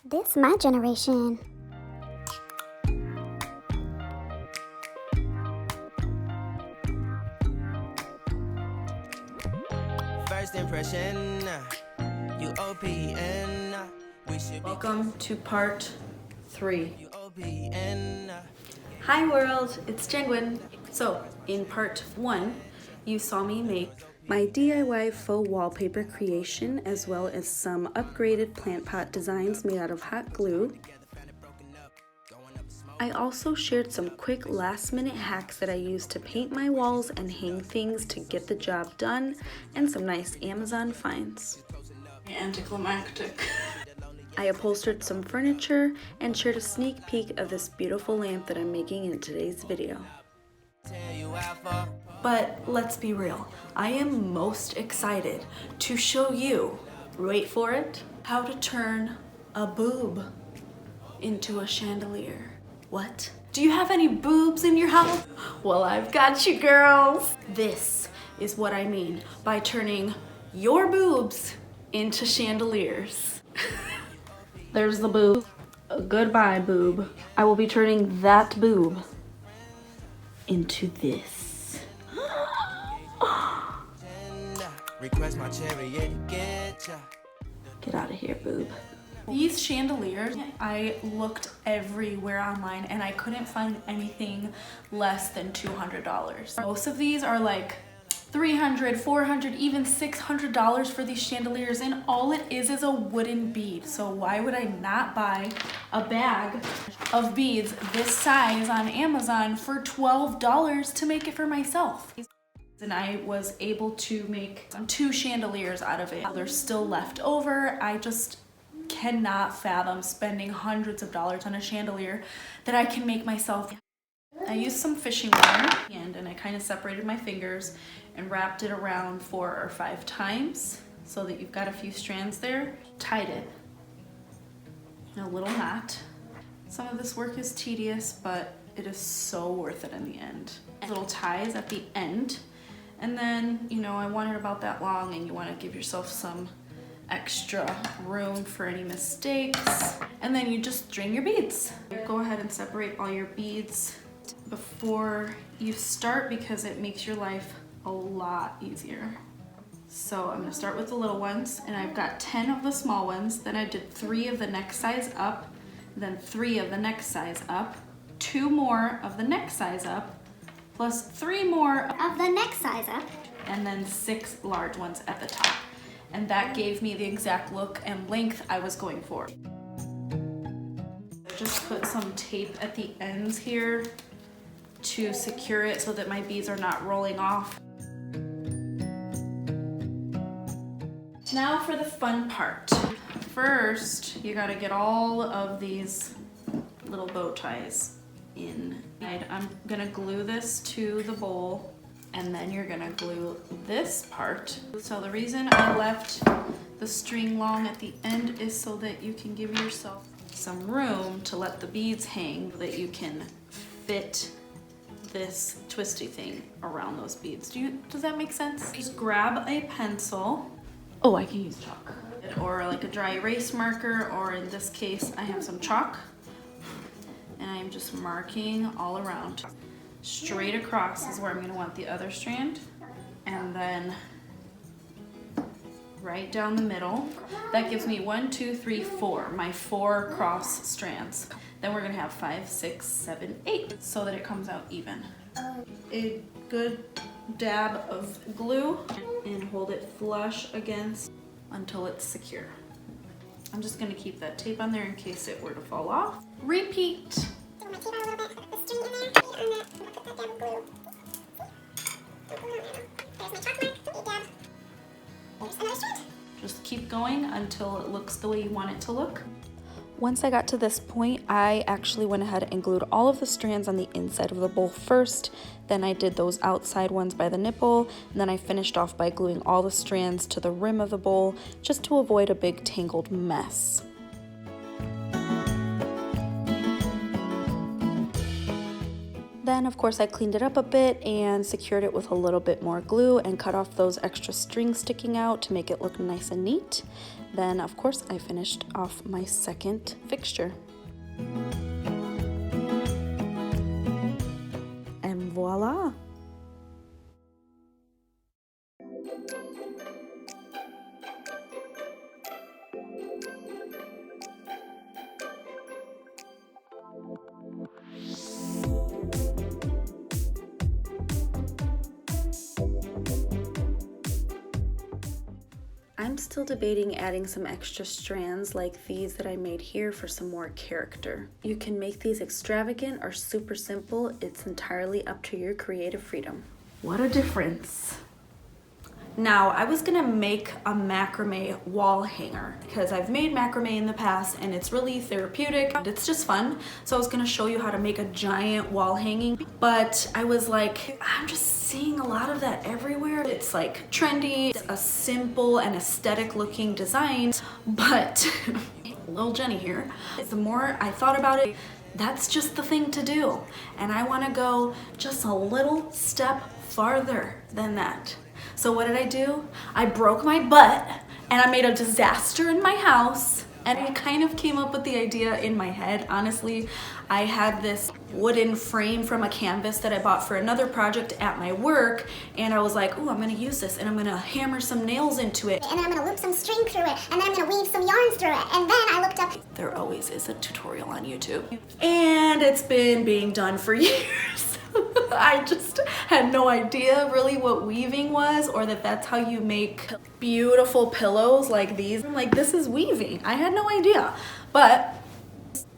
This my generation. First impression, UOPN. Welcome to part 3. UOPN. Hi world, it's Jengwin. So, in part 1, you saw me make my DIY faux wallpaper creation as well as some upgraded plant pot designs made out of hot glue. I also shared some quick last minute hacks that I used to paint my walls and hang things to get the job done, and some nice Amazon finds. Anticlimactic. I upholstered some furniture and shared a sneak peek of this beautiful lamp that I'm making in today's video. But let's be real, I am most excited to show you, wait for it, how to turn a boob into a chandelier. What? Do you have any boobs in your house? Well, I've got you girls. This is what I mean by turning your boobs into chandeliers. There's the boob. Goodbye, boob. I will be turning that boob into this. Request my chariot, Get out of here, boob. These chandeliers, I looked everywhere online and I couldn't find anything less than $200. Most of these are like $300, $400, even $600 for these chandeliers, and all it is a wooden bead. So why would I not buy a bag of beads this size on Amazon for $12 to make it for myself? And I was able to make 2 chandeliers out of it. There's still left over. I just cannot fathom spending hundreds of dollars on a chandelier that I can make myself. I used some fishing wire and I kind of separated my fingers and wrapped it around 4 or 5 times so that you've got a few strands there. Tied it in a little knot. Some of this work is tedious, but it is so worth it in the end. Little ties at the end, and then, you know, I want it about that long and you want to give yourself some extra room for any mistakes, and then you just string your beads. Go ahead and separate all your beads before you start because it makes your life a lot easier. So I'm gonna start with the little ones, and I've got 10 of the small ones. Then I did 3 of the next size up, then 3 of the next size up, 2 more of the next size up, plus 3 more Of the next size up. and then 6 large ones at the top. And that gave me the exact look and length I was going for. I just put some tape at the ends here to secure it so that my beads are not rolling off. Now for the fun part. First, you gotta get all of these little bow ties in. I'm gonna glue this to the bowl, and then you're gonna glue this part. So the reason I left the string long at the end is so that you can give yourself some room to let the beads hang so that you can fit this twisty thing around those beads. Does that make sense? Just grab a pencil. Oh, I can use chalk. Or like a dry erase marker, or in this case, I have some chalk. And I'm just marking all around. Straight across is where I'm gonna want the other strand, and then right down the middle. That gives me 1, 2, 3, 4, my 4 cross strands. Then we're gonna have 5, 6, 7, 8, so that it comes out even. A good dab of glue and hold it flush against until it's secure. I'm just gonna keep that tape on there in case it were to fall off. Repeat. Just keep going until it looks the way you want it to look. Once I got to this point, I actually went ahead and glued all of the strands on the inside of the bowl first. Then I did those outside ones by the nipple, and then I finished off by gluing all the strands to the rim of the bowl just to avoid a big tangled mess. Then of course I cleaned it up a bit and secured it with a little bit more glue and cut off those extra strings sticking out to make it look nice and neat. Then of course I finished off my second fixture. And voila! I'm still debating adding some extra strands like these that I made here for some more character. You can make these extravagant or super simple. It's entirely up to your creative freedom. What a difference. Now, I was gonna make a macrame wall hanger because I've made macrame in the past and it's really therapeutic and it's just fun. So I was gonna show you how to make a giant wall hanging, but I was like, I'm just seeing a lot of that everywhere. It's like trendy, it's a simple and aesthetic looking design, but little Jenny here, the more I thought about it, that's just the thing to do. And I wanna go just a little step farther than that. So what did I do? I broke my butt and I made a disaster in my house, and I kind of came up with the idea in my head. Honestly, I had this wooden frame from a canvas that I bought for another project at my work, and I was like, oh, I'm gonna use this and I'm gonna hammer some nails into it. And then I'm gonna loop some string through it, and then I'm gonna weave some yarns through it, and then I looked up. There always is a tutorial on YouTube. And it's been being done for years. I just had no idea really what weaving was, or that that's how you make beautiful pillows like these. I'm like, this is weaving. I had no idea. But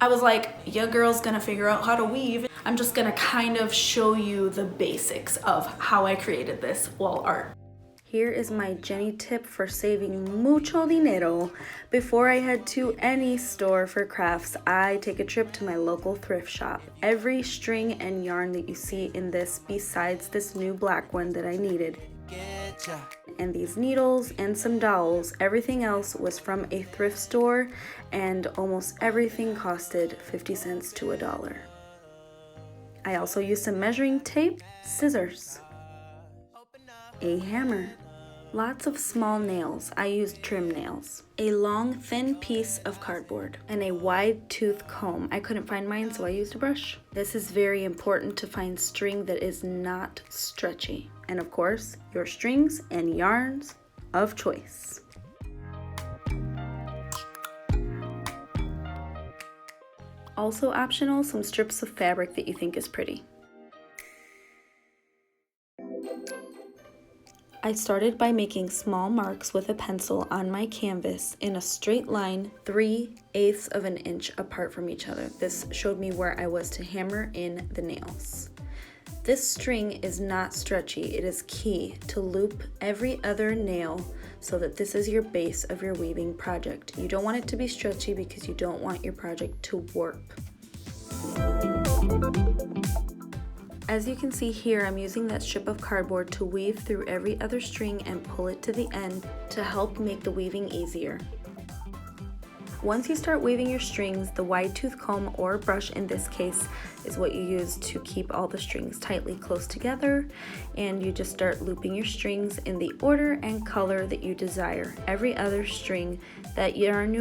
I was like, your girl's gonna figure out how to weave. I'm just gonna kind of show you the basics of how I created this wall art. Here is my Jenny tip for saving mucho dinero. Before I head to any store for crafts, I take a trip to my local thrift shop. Every string and yarn that you see in this, besides this new black one that I needed, and these needles and some dowels, everything else was from a thrift store, and almost everything costed 50 cents to $1. I also used some measuring tape, scissors, a hammer, lots of small nails. I used trim nails, a long thin piece of cardboard, and a wide tooth comb. I couldn't find mine, so I used a brush. This is very important to find string that is not stretchy. And of course, your strings and yarns of choice. Also optional, some strips of fabric that you think is pretty. I started by making small marks with a pencil on my canvas in a straight line 3/8 of an inch apart from each other. This showed me where I was to hammer in the nails. This string is not stretchy. It is key to loop every other nail so that this is your base of your weaving project. You don't want it to be stretchy because you don't want your project to warp. As you can see here, I'm using that strip of cardboard to weave through every other string and pull it to the end to help make the weaving easier. Once you start weaving your strings, the wide tooth comb, or brush in this case, is what you use to keep all the strings tightly close together, and you just start looping your strings in the order and color that you desire. Every other string that yarn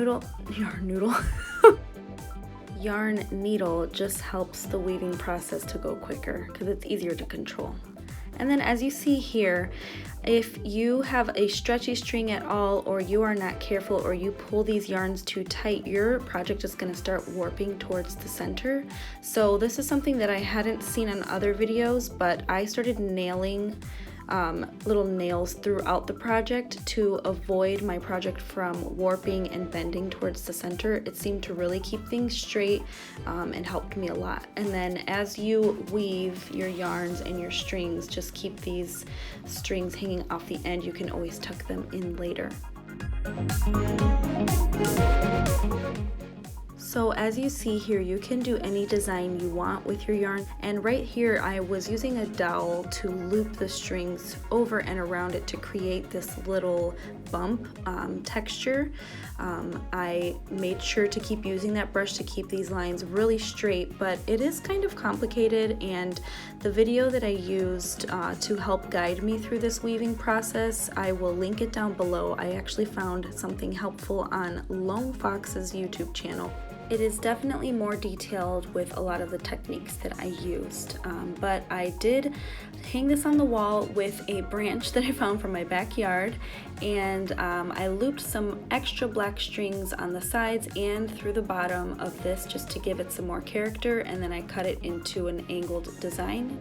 needle just helps the weaving process to go quicker because it's easier to control. And then as you see here, if you have a stretchy string at all, or you are not careful, or you pull these yarns too tight, your project is going to start warping towards the center. So this is something that I hadn't seen in other videos, but I started nailing little nails throughout the project to avoid my project from warping and bending towards the center. It seemed to really keep things straight and helped me a lot. And then as you weave your yarns and your strings, just keep these strings hanging off the end. You can always tuck them in later. So as you see here, you can do any design you want with your yarn. And right here, I was using a dowel to loop the strings over and around it to create this little bump texture. I made sure to keep using that brush to keep these lines really straight, but it is kind of complicated, and the video that I used to help guide me through this weaving process, I will link it down below. I actually found something helpful on Lone Fox's YouTube channel. It is definitely more detailed with a lot of the techniques that I used, but I did hang this on the wall with a branch that I found from my backyard, and I looped some extra black strings on the sides and through the bottom of this just to give it some more character, and then I cut it into an angled design.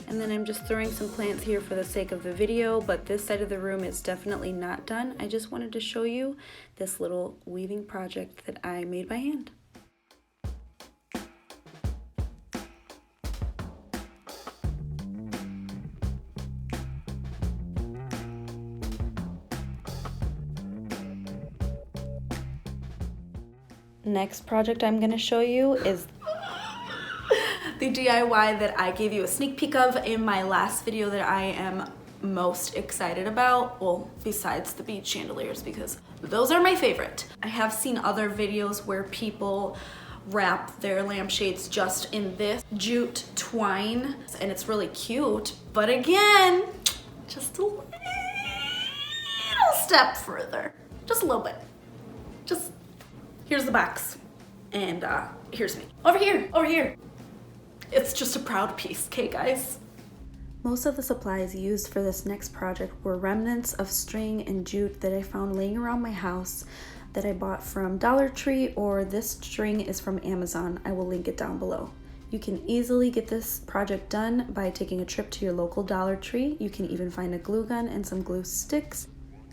And then I'm just throwing some plants here for the sake of the video, but this side of the room is definitely not done. I just wanted to show you this little weaving project that I made by hand. Next project I'm going to show you is the DIY that I gave you a sneak peek of in my last video that I am most excited about. Well, besides the bead chandeliers, because those are my favorite. I have seen other videos where people wrap their lampshades just in this jute twine, and it's really cute. But again, just a little step further, just a little bit. Just here's the box, and here's me. Over here, over here. It's just a proud piece, okay guys? Most of the supplies used for this next project were remnants of string and jute that I found laying around my house that I bought from Dollar Tree, or this string is from Amazon. I will link it down below. You can easily get this project done by taking a trip to your local Dollar Tree. You can even find a glue gun and some glue sticks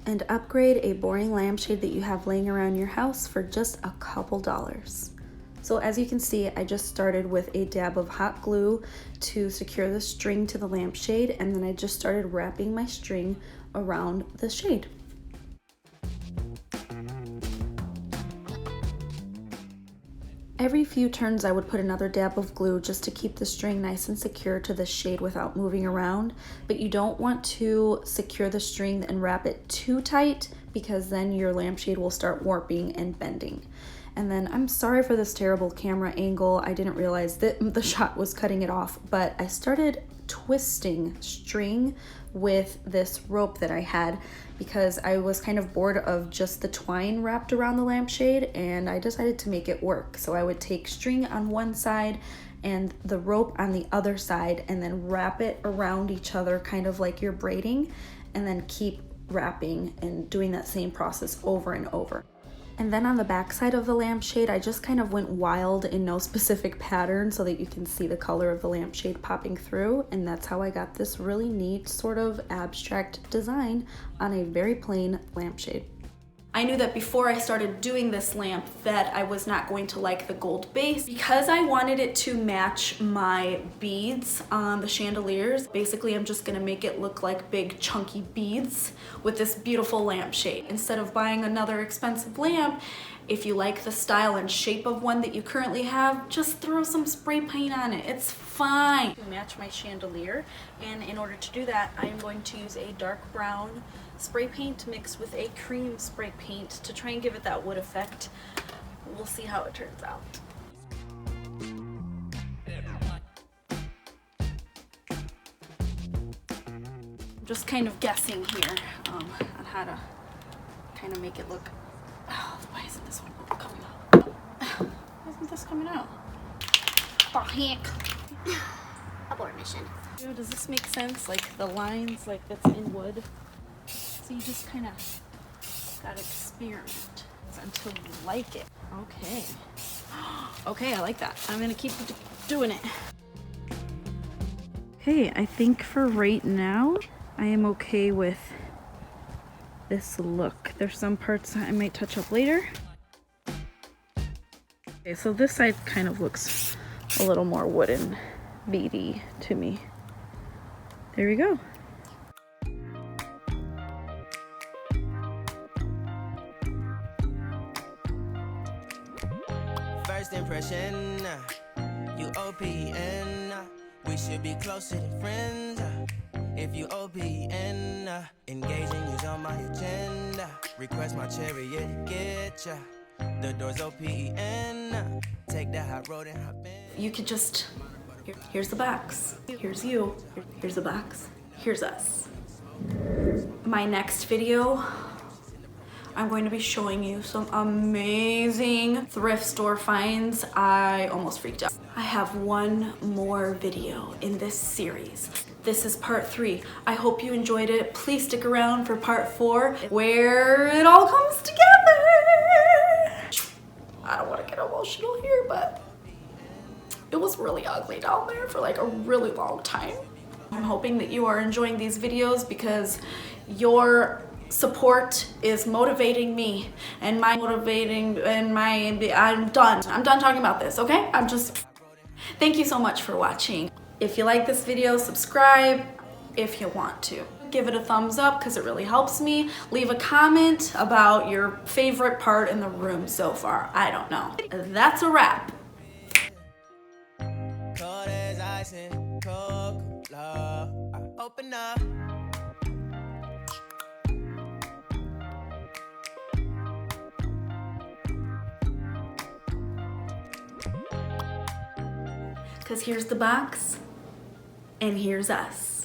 and upgrade a boring lampshade that you have laying around your house for just a couple dollars. So as you can see, I just started with a dab of hot glue to secure the string to the lampshade, and then I just started wrapping my string around the shade. Every few turns I would put another dab of glue just to keep the string nice and secure to the shade without moving around, but you don't want to secure the string and wrap it too tight, because then your lampshade will start warping and bending. And then I'm sorry for this terrible camera angle. I didn't realize that the shot was cutting it off, but I started twisting string with this rope that I had because I was kind of bored of just the twine wrapped around the lampshade, and I decided to make it work. So I would take string on one side and the rope on the other side, and then wrap it around each other, kind of like you're braiding, and then keep wrapping and doing that same process over and over. And then on the back side of the lampshade, I just kind of went wild in no specific pattern so that you can see the color of the lampshade popping through. And that's how I got this really neat sort of abstract design on a very plain lampshade. I knew that before I started doing this lamp that I was not going to like the gold base because I wanted it to match my beads on the chandeliers. Basically, I'm just gonna make it look like big chunky beads with this beautiful lampshade. Instead of buying another expensive lamp, if you like the style and shape of one that you currently have, just throw some spray paint on it. It's fine. To match my chandelier, and in order to do that, I'm going to use a dark brown spray paint mixed with a cream spray paint to try and give it that wood effect. We'll see how it turns out. I'm just kind of guessing here on how to kind of make it look. Oh, why isn't this one coming out? Why isn't this coming out? The heck? Abort mission. Does this make sense? Like the lines, like that's in wood. So you just kind of gotta experiment until you like it. Okay. Okay, I like that. I'm gonna keep doing it. Okay, I think for right now, I am okay with this look. There's some parts I might touch up later. Okay, so this side kind of looks a little more wooden beady to me. There we go. First impression, you OPN. We should be closer than friends. If you OPN, engaging you's on my agenda. Request my chariot to get ya. The door's OPN. Take that hot road and hop in. You could just, here's the backs, here's you, here's the backs, here's us. My next video, I'm going to be showing you some amazing thrift store finds. I almost freaked out. I have one more video in this series. This is part 3. I hope you enjoyed it. Please stick around for part 4, where it all comes together. I don't want to get emotional here, but it was really ugly down there for like a really long time. I'm hoping that you are enjoying these videos because your support is motivating me and I'm done talking about this, okay? Thank you so much for watching. If you like this video, subscribe if you want to. Give it a thumbs up because it really helps me. Leave a comment about your favorite part in the room so far. I don't know. That's a wrap. Cold as ice and Coca-Cola. I open up. Because here's the box and here's us.